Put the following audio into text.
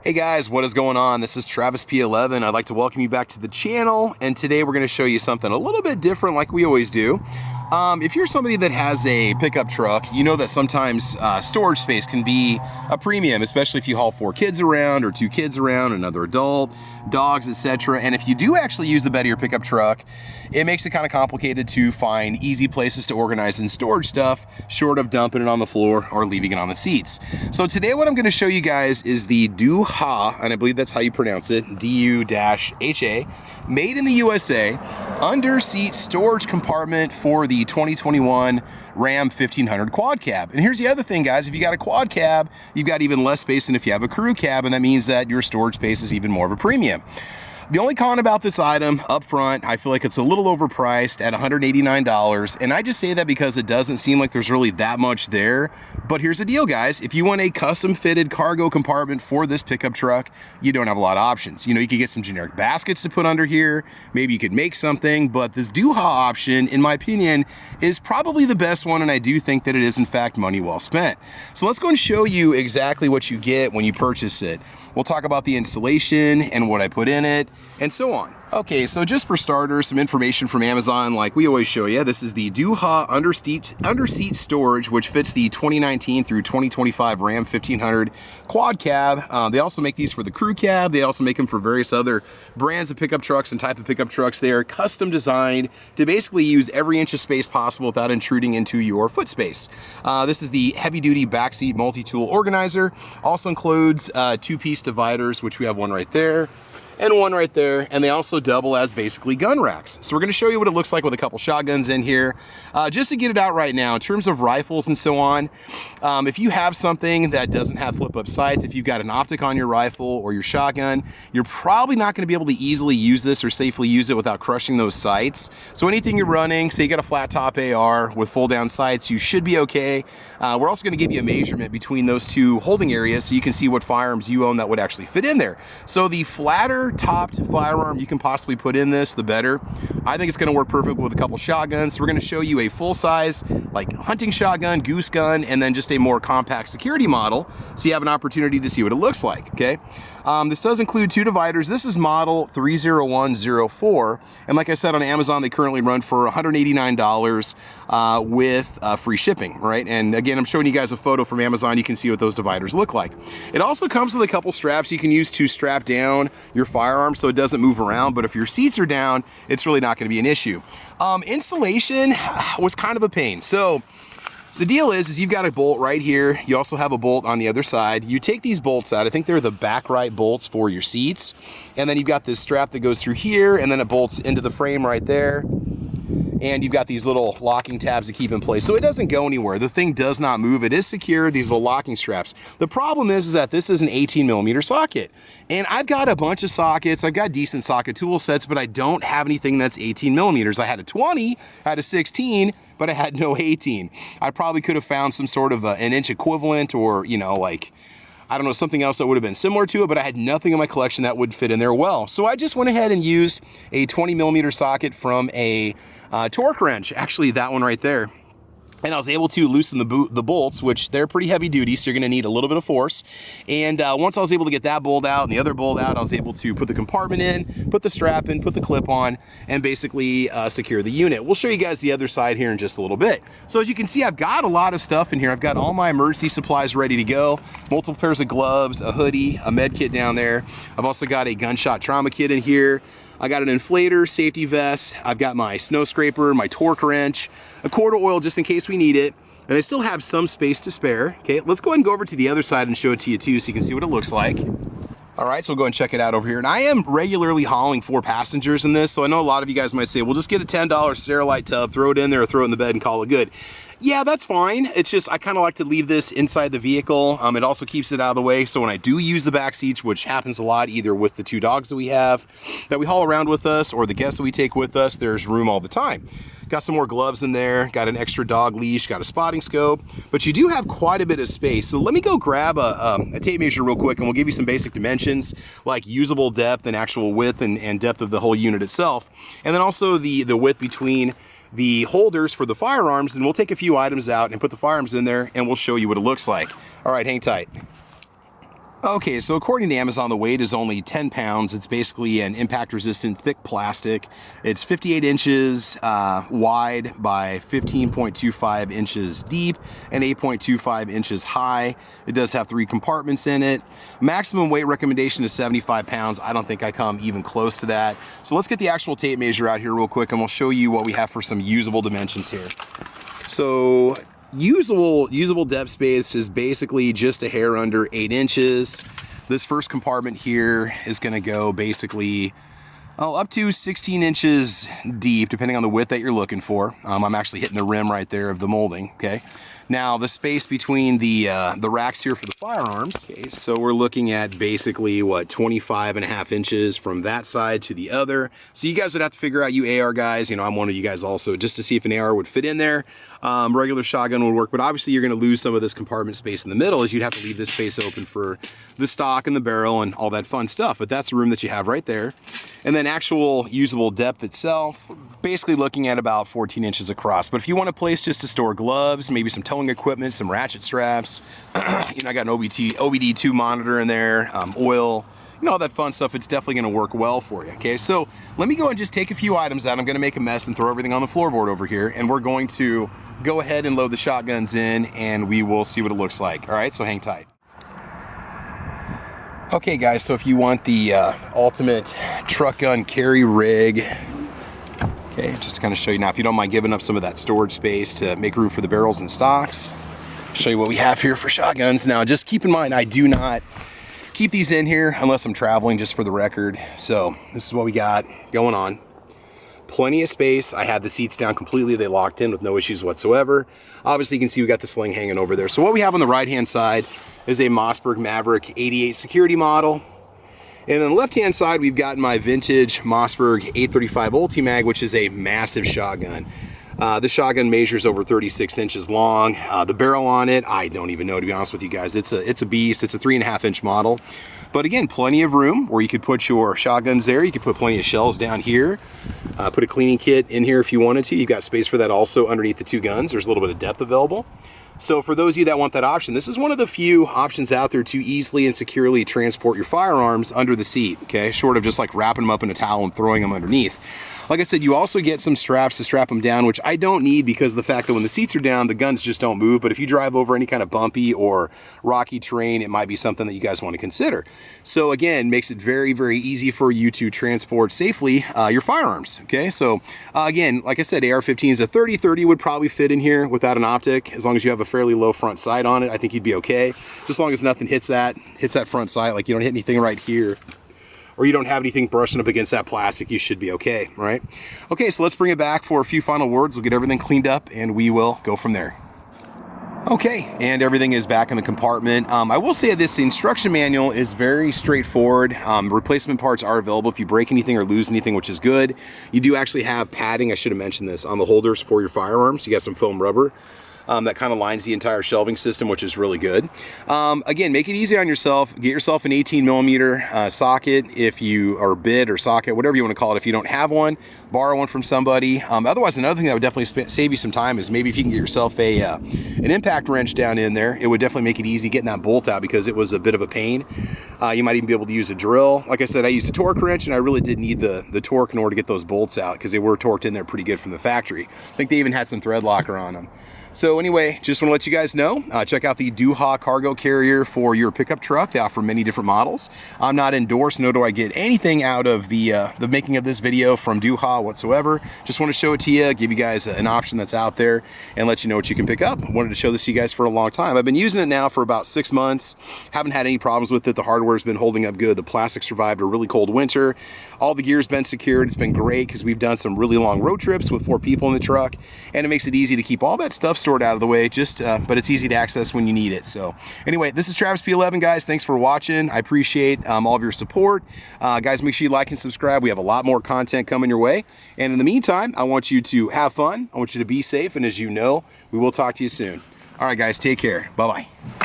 Hey guys, what is going on? This is Travis P11. I'd like to welcome you back to the channel, and today we're going to show you something a little bit different like we always do. If you're somebody that has a pickup truck, you know that sometimes storage space can be a premium, especially if you haul 4 kids around or 2 kids around, another adult, dogs, etc. And if you do actually use the bed of your pickup truck, it makes it kind of complicated to find easy places to organize and storage stuff, short of dumping it on the floor or leaving it on the seats. So today what I'm going to show you guys is the DUHA, and I believe that's how you pronounce it, D-U-H-A, made in the USA, under seat storage compartment for the 2021 Ram 1500 quad cab. And here's the other thing, guys. If you got a quad cab, you've got even less space than if you have a crew cab, and that means that your storage space is even more of a premium. The only con about this item up front, I feel like it's a little overpriced at $189, and I just say that because it doesn't seem like there's really that much there. But here's the deal, guys. If you want a custom fitted cargo compartment for this pickup truck, you don't have a lot of options. You know, you could get some generic baskets to put under here. Maybe you could make something, but this DUHA option, in my opinion, is probably the best one, and I do think that it is in fact money well spent. So let's go and show you exactly what you get when you purchase it. We'll talk about the installation and what I put in it, and so on. Okay, so just for starters, some information from Amazon like we always show you. This is the DUHA under seat storage, which fits the 2019 through 2025 Ram 1500 quad cab. They also make these for the crew cab. They also make them for various other brands of pickup trucks and type of pickup trucks. They are custom designed to basically use every inch of space possible without intruding into your foot space. This is the heavy duty backseat multi-tool organizer. Also includes 2-piece dividers, which we have one right there and one right there, and they also double as basically gun racks. So we're going to show you what it looks like with a couple shotguns in here. Just to get it out right now, in terms of rifles and so on, if you have something that doesn't have flip-up sights, if you've got an optic on your rifle or your shotgun, you're probably not going to be able to easily use this or safely use it without crushing those sights. So anything you're running, say you got a flat top AR with fold down sights, you should be okay. We're also going to give you a measurement between those two holding areas so you can see what firearms you own that would actually fit in there. So the flatter topped firearm you can possibly put in this, the better. I think it's going to work perfect with a couple shotguns. So we're going to show you a full size like hunting shotgun, goose gun, and then just a more compact security model so you have an opportunity to see what it looks like. Okay, this does include 2 dividers. This is model 30104, and like I said, on Amazon they currently run for $189 with free shipping, right? And again, I'm showing you guys a photo from Amazon. You can see what those dividers look like. It also comes with a couple straps you can use to strap down your firearm so it doesn't move around, but if your seats are down, it's really not going to be an issue. Installation was kind of a pain. So the deal is you've got a bolt right here. You also have a bolt on the other side. You take these bolts out. I think they're the back right bolts for your seats. And then you've got this strap that goes through here, and then it bolts into the frame right there. And you've got these little locking tabs to keep in place. So it doesn't go anywhere. The thing does not move. It is secure, these little locking straps. The problem is that this is an 18mm socket. And I've got a bunch of sockets. I've got decent socket tool sets, but I don't have anything that's 18mm. I had a 20, I had a 16, but I had no 18. I probably could have found some sort of an inch equivalent, or, you know, like, I don't know, something else that would have been similar to it, but I had nothing in my collection that would fit in there well. So I just went ahead and used a 20mm socket from a torque wrench, actually that one right there. And I was able to loosen the bolts, which they're pretty heavy duty, so you're gonna need a little bit of force. And once I was able to get that bolt out and the other bolt out, I was able to put the compartment in, put the strap in, put the clip on, and basically secure the unit. We'll show you guys the other side here in just a little bit. So as you can see, I've got a lot of stuff in here. I've got all my emergency supplies ready to go, multiple pairs of gloves, a hoodie, a med kit down there. I've also got a gunshot trauma kit in here. I got an inflator, safety vest, I've got my snow scraper, my torque wrench, a quart of oil just in case we need it, and I still have some space to spare. Okay, let's go ahead and go over to the other side and show it to you too so you can see what it looks like. All right, so we'll go and check it out over here. And I am regularly hauling 4 passengers in this, so I know a lot of you guys might say, well, just get a $10 Sterilite tub, throw it in there, or throw it in the bed and call it good. Yeah, that's fine. It's just, I kind of like to leave this inside the vehicle. It also keeps it out of the way. So when I do use the back seats, which happens a lot, either with the 2 dogs that we have, that we haul around with us, or the guests that we take with us, there's room all the time. Got some more gloves in there, got an extra dog leash, got a spotting scope, but you do have quite a bit of space. So let me go grab a tape measure real quick, and we'll give you some basic dimensions, like usable depth and actual width and depth of the whole unit itself. And then also the width between the holders for the firearms, and we'll take a few items out and put the firearms in there, and we'll show you what it looks like. All right, hang tight. Okay, so according to Amazon, the weight is only 10 pounds. It's basically an impact-resistant thick plastic. It's 58 inches wide by 15.25 inches deep and 8.25 inches high. It does have 3 compartments in it. Maximum weight recommendation is 75 pounds. I don't think I come even close to that. So let's get the actual tape measure out here real quick, and we'll show you what we have for some usable dimensions here. So usable depth space is basically just a hair under 8 inches. This first compartment here is going to go basically up to 16 inches deep, depending on the width that you're looking for. I'm actually hitting the rim right there of the molding. Okay. Now the space between the racks here for the firearms. Okay, so we're looking at basically what, 25.5 inches from that side to the other. So you guys would have to figure out, you AR guys, you know, I'm one of you guys also, just to see if an AR would fit in there. Regular shotgun would work, but obviously you're going to lose some of this compartment space in the middle, as you'd have to leave this space open for the stock and the barrel and all that fun stuff. But that's the room that you have right there. And then actual usable depth itself, basically looking at about 14 inches across. But if you want a place just to store gloves, maybe some towing equipment, some ratchet straps, you know, I got an OBD2 monitor in there, oil, you know, all that fun stuff, it's definitely going to work well for you. Okay, so let me go and just take a few items out. I'm going to make a mess and throw everything on the floorboard over here, and we're going to go ahead and load the shotguns in, and we will see what it looks like. All right, so hang tight. Okay guys, so if you want the ultimate truck gun carry rig, okay, just to kind of show you now, if you don't mind giving up some of that storage space to make room for the barrels and stocks, show you what we have here for shotguns. Now just keep in mind, I do not keep these in here unless I'm traveling, just for the record. So this is what we got going on. Plenty of space. I had the seats down completely. They locked in with no issues whatsoever. Obviously you can see we got the sling hanging over there. So what we have on the right hand side is a Mossberg Maverick 88 security model. And on the left hand side, we've got my vintage Mossberg 835 Ultimag, which is a massive shotgun. The shotgun measures over 36 inches long. The barrel on it, I don't even know, to be honest with you guys. It's a beast. It's a 3.5 inch model. But again, plenty of room where you could put your shotguns there. You could put plenty of shells down here. Put a cleaning kit in here if you wanted to. You've got space for that also underneath the 2 guns. There's a little bit of depth available. So for those of you that want that option, this is one of the few options out there to easily and securely transport your firearms under the seat, okay? Short of just like wrapping them up in a towel and throwing them underneath. Like I said, you also get some straps to strap them down, which I don't need because of the fact that when the seats are down, the guns just don't move. But if you drive over any kind of bumpy or rocky terrain, it might be something that you guys want to consider. So again, makes it very, very easy for you to transport safely your firearms, okay? So again, like I said, AR-15s, a 30-30 would probably fit in here without an optic. As long as you have a fairly low front sight on it, I think you'd be okay. Just as long as nothing hits that front sight, like you don't hit anything right here, or you don't have anything brushing up against that plastic, you should be okay, all right? Okay, so let's bring it back for a few final words. We'll get everything cleaned up and we will go from there. Okay, and everything is back in the compartment. I will say this, the instruction manual is very straightforward. Replacement parts are available if you break anything or lose anything, which is good. You do actually have padding, I should have mentioned this, on the holders for your firearms. You got some foam rubber. That kind of lines the entire shelving system, which is really good. Again, make it easy on yourself. Get yourself an 18mm socket, if you, or bit or socket, whatever you want to call it. If you don't have one, borrow one from somebody. Otherwise, another thing that would definitely save you some time is maybe if you can get yourself an impact wrench down in there, it would definitely make it easy getting that bolt out because it was a bit of a pain. You might even be able to use a drill. Like I said, I used a torque wrench and I really did need the torque in order to get those bolts out because they were torqued in there pretty good from the factory. I think they even had some thread locker on them. So anyway, just want to let you guys know, check out the Duha cargo carrier for your pickup truck. They offer many different models. I'm not endorsed, nor do I get anything out of the making of this video from Duha whatsoever. Just want to show it to you, give you guys an option that's out there, and let you know what you can pick up. I wanted to show this to you guys for a long time. I've been using it now for about 6 months. Haven't had any problems with it. The hardware's been holding up good. The plastic survived a really cold winter. All the gear's been secured. It's been great because we've done some really long road trips with 4 people in the truck, and it makes it easy to keep all that stuff stored out of the way, but it's easy to access when you need it. So anyway, this is Travis P11, guys. Thanks for watching. I appreciate all of your support. Guys, make sure you like and subscribe. We have a lot more content coming your way. And in the meantime, I want you to have fun. I want you to be safe. And as you know, we will talk to you soon. All right, guys, take care. Bye-bye.